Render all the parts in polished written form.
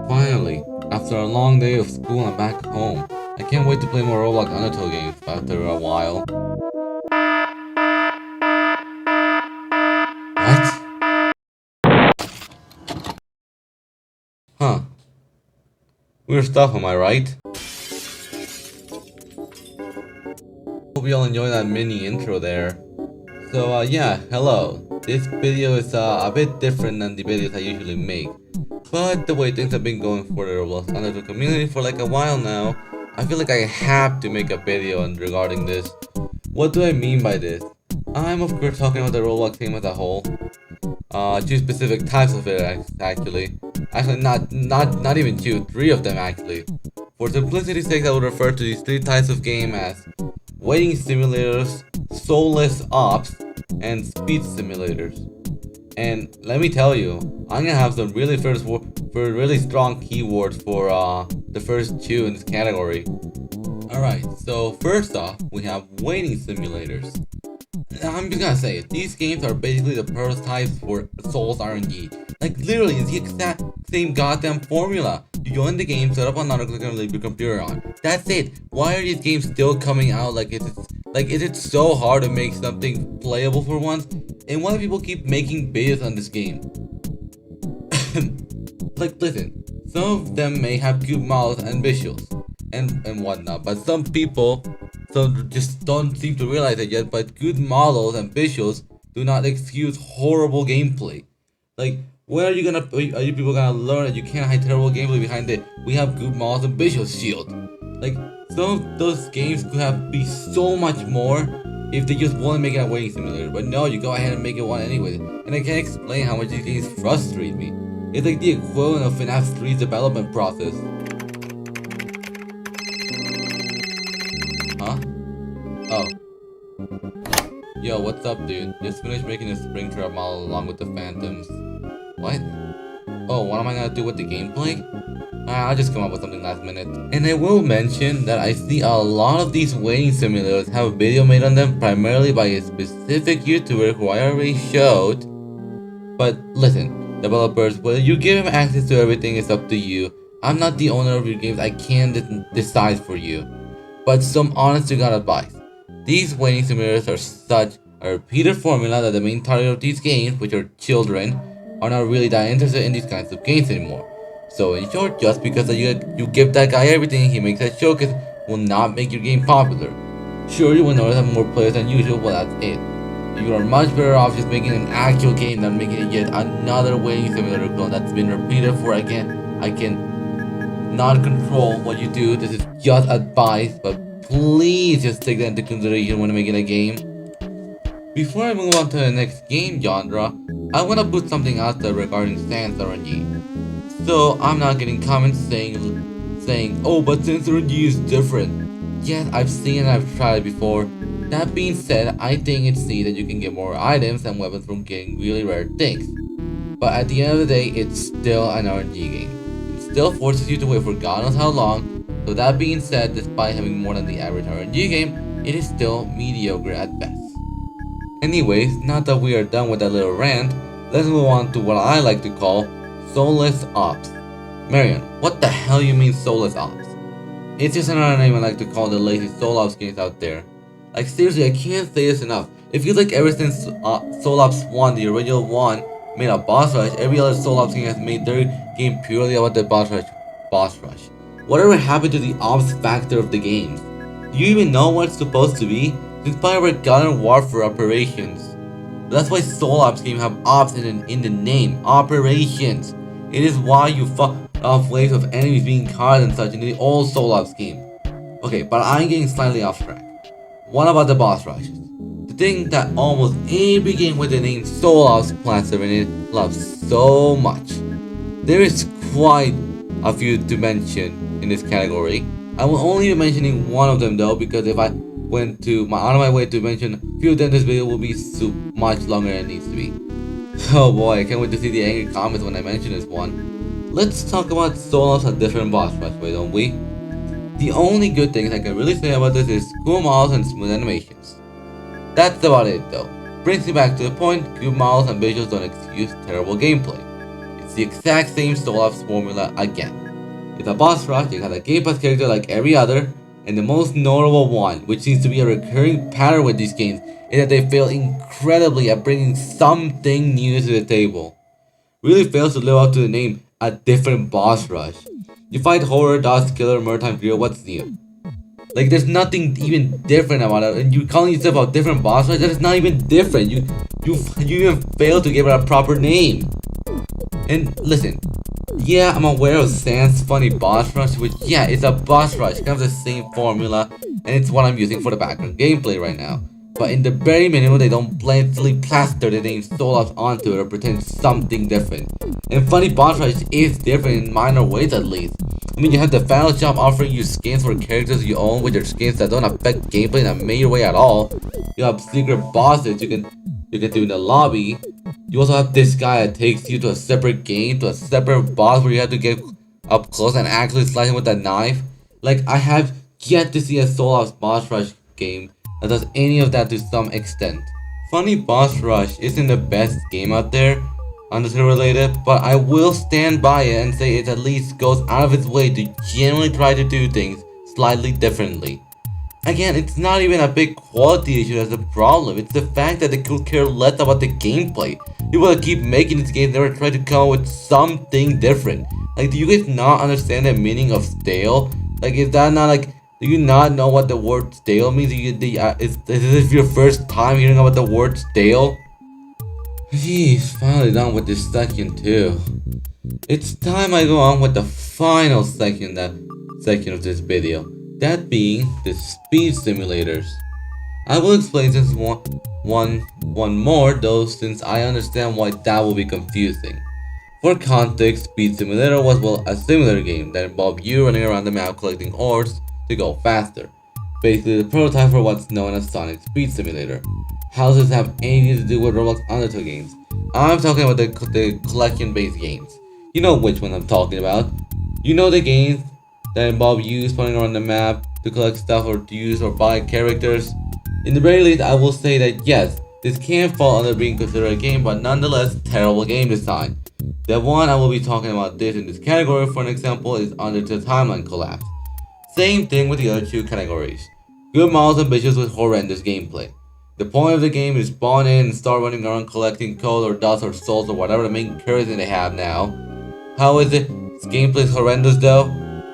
Finally, after a long day of school, I'm back home. I can't wait to play more Roblox Undertale games after a while. What? Huh. Weird stuff, am I right? Hope you all enjoyed that mini intro there. So, yeah, hello. This video is a bit different than the videos I usually make. But the way things have been going for the Roblox Undertale community for like a while now, I feel like I have to make a video regarding this. What do I mean by this? I'm of course talking about the Roblox game as a whole. Two specific types of it actually. Actually, not even two, three of them actually. For simplicity's sake, I would refer to these three types of game as waiting simulators, soulless ops, and speed simulators. And let me tell you, I'm gonna have some really really strong keywords for the first two in this category. Alright, so first off, we have waiting simulators. I'm just gonna say it, these games are basically the prototypes for Souls RNG. Like literally, it's the exact same goddamn formula. You join the game, set up another, click and leave your computer on. That's it. Why are these games still coming out is it so hard to make something playable for once? And why do people keep making videos on this game? Like listen, some of them may have cute models and visuals and whatnot, but some people just don't seem to realize it yet, but good models and visuals do not excuse horrible gameplay. Like, when are you people gonna learn that you can't hide terrible gameplay behind it? We have good models and visuals shield. Like, some of those games could have be so much more if they just want to make it a waiting simulator. But no, you go ahead and make it one anyway. And I can't explain how much these games frustrate me. It's like the equivalent of FNAF 3's development process. Huh? Oh. Yo, what's up, dude? Just finished making a Springtrap model along with the Phantoms. What? Oh, what am I gonna do with the gameplay? I'll just come up with something last minute. And I will mention that I see a lot of these waiting simulators have a video made on them primarily by a specific YouTuber who I already showed. But listen, developers, whether you give him access to everything is up to you. I'm not the owner of your games, I can't decide for you. But some honest to God advice. These waiting simulators are such a repeated formula that the main target of these games, which are children, are not really that interested in these kinds of games anymore. So in short, just because you give that guy everything he makes a showcase will not make your game popular. Sure, you will notice have more players than usual, but that's it. You are much better off just making an actual game than making yet another waiting simulator clone that's been repeated for again. I can not control what you do, this is just advice, but please just take that into consideration when making a game. Before I move on to the next game genre, I want to put something out there regarding Sans RNG. So I'm not getting comments saying, oh, but Sans RNG is different. Yes, I've seen it, I've tried it before. That being said, I think it's neat that you can get more items and weapons from getting really rare things. But at the end of the day, it's still an RNG game. It still forces you to wait for God knows how long. So that being said, despite having more than the average RNG game, it is still mediocre at best. Anyways, now that we are done with that little rant, let's move on to what I like to call Soulless OPS. Marion, what the hell you mean Soulless OPS? It's just another name I like to call the lazy Soul Ops games out there. Like seriously, I can't say this enough. It feels like ever since Soul Ops 1, the original one, made a boss rush, every other Soul Ops game has made their game purely about the boss rush. Whatever happened to the ops factor of the games? Do you even know what it's supposed to be? It's inspired by Garden Warfare operations. That's why Soul Ops games have ops in the name, operations. It is why you fuck off waves of enemies being caught and such in the old Soul Ops game. Okay, but I'm getting slightly off track. What about the boss rushes? The thing that almost every game with the name Soul Ops plastered in it loves so much. There is quite a few to mention in this category. I will only be mentioning one of them though, because if I went out of my way to mention a few of them, this video will be so much longer than it needs to be. Oh boy, I can't wait to see the angry comments when I mention this one. Let's talk about Soul Ops a different boss rush way, don't we? The only good things I can really say about this is cool models and smooth animations. That's about it though. Brings me back to the point, good models and visuals don't excuse terrible gameplay. It's the exact same Soulless formula again. It's a boss rush, you have a Game Pass character like every other, and the most notable one, which seems to be a recurring pattern with these games, is that they fail incredibly at bringing something new to the table. Really fails to live up to the name, a different boss rush. You fight horror, dodge, killer, murder time, grill, what's new? Like there's nothing even different about it, and you calling yourself a different boss rush, that is not even different. You even fail to give it a proper name. And listen, yeah, I'm aware of Sans funny boss rush, which yeah, it's a boss rush, kind of the same formula, and it's what I'm using for the background gameplay right now. But in the very minimum, they don't blatantly plaster the name Soulless onto it or pretend something different. And funny boss rush is different in minor ways at least. I mean, you have the final job offering you skins for characters you own with your skins that don't affect gameplay in a major way at all. You have secret bosses you can do in the lobby. You also have this guy that takes you to a separate game, to a separate boss where you have to get up close and actually slice him with a knife. Like, I have yet to see a Soulless boss rush game that does any of that to some extent. Funny boss rush isn't the best game out there, undertale related, but I will stand by it and say it at least goes out of its way to genuinely try to do things slightly differently. Again, it's not even a big quality issue that's the problem, it's the fact that they could care less about the gameplay. People that keep making these games never try to come up with something different. Like, do you guys not understand the meaning of stale? Like, is that not like, do you not know what the word stale means? Is this your first time hearing about the word stale? Jeez, finally done with this section too. It's time I go on with the final section of this video. That being the speed simulators. I will explain this one more though, since I understand why that will be confusing. For context, Speed Simulator was a simulator game that involved you running around the map collecting ores to go faster. Basically the prototype for what's known as Sonic Speed Simulator. How does this have anything to do with Roblox Undertale games? I'm talking about the collection-based games. You know which one I'm talking about. You know the games that involve you spawning around the map to collect stuff or to use or buy characters. In the very least, I will say that yes, this can fall under being considered a game, but nonetheless, terrible game design. The one I will be talking about this in this category, for an example, is Undertale Timeline Collapse. Same thing with the other two categories. Good models and visuals with horrendous gameplay. The point of the game is spawn in and start running around collecting code or dust or souls or whatever the main currency they have now. How is it? This gameplay is horrendous though?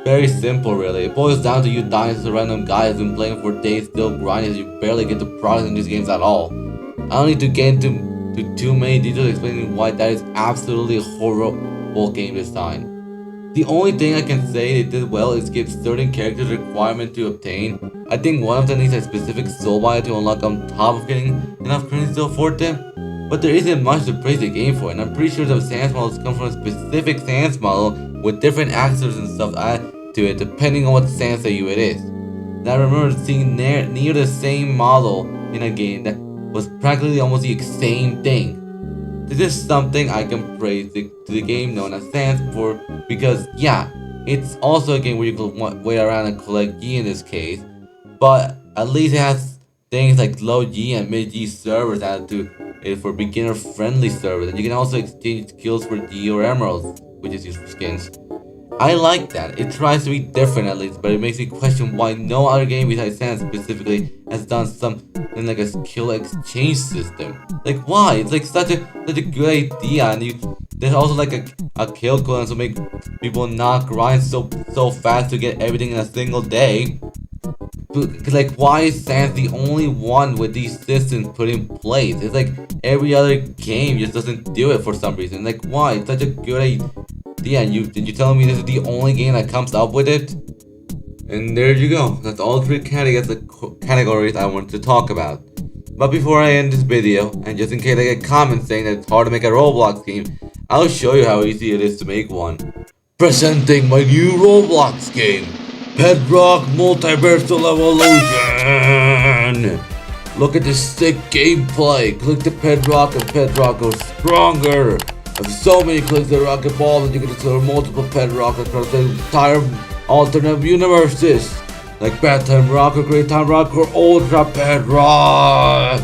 Very simple really. It boils down to you dying as a random guy who's been playing for days still grinding as you barely get to progress in these games at all. I don't need to get into too many details explaining why that is absolutely horrible game design. The only thing I can say they did well is give certain characters requirement to obtain. I think one of them needs a specific soul buyer to unlock on top of getting enough currency to afford them. But there isn't much to praise the game for, and I'm pretty sure the sans models come from a specific sans model with different accessories and stuff added to it depending on what sans AU it is. And I remember seeing near the same model in a game that was practically almost the same thing. This is something I can praise to the game known as Sans for, because yeah, it's also a game where you can wait around and collect G in this case, but at least it has things like low G and mid G servers added to it for beginner friendly servers, and you can also exchange skills for G or emeralds, which is used for skins. I like that. It tries to be different at least, but it makes me question why no other game besides Sans specifically has done something like a skill exchange system. Like why? It's like such a good idea, and there's also like a kill cooldown to make people not grind so fast to get everything in a single day. But, like, why is Sans the only one with these systems put in place? It's like every other game just doesn't do it for some reason. Like why? It's such a good idea. And you telling me this is the only game that comes up with it? And there you go. That's all three categories I wanted to talk about. But before I end this video, and just in case I get comments saying that it's hard to make a Roblox game, I'll show you how easy it is to make one. Presenting my new Roblox game, Bedrock Multiversal Evolution! Look at this sick gameplay. Click the Bedrock and Bedrock goes stronger. With so many clicks the rocket ball that you can discover multiple Bedrock across the entire alternate universes. Like Bad Time Rock or Great Time Rock or Ultra Bedrock.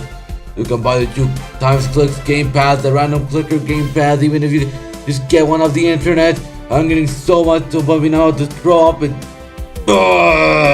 You can buy the Juke Times Clicks Game Pass, the Random Clicker Game Pass, even if you just get one off the internet. I'm getting so much dopamine now to throw up and.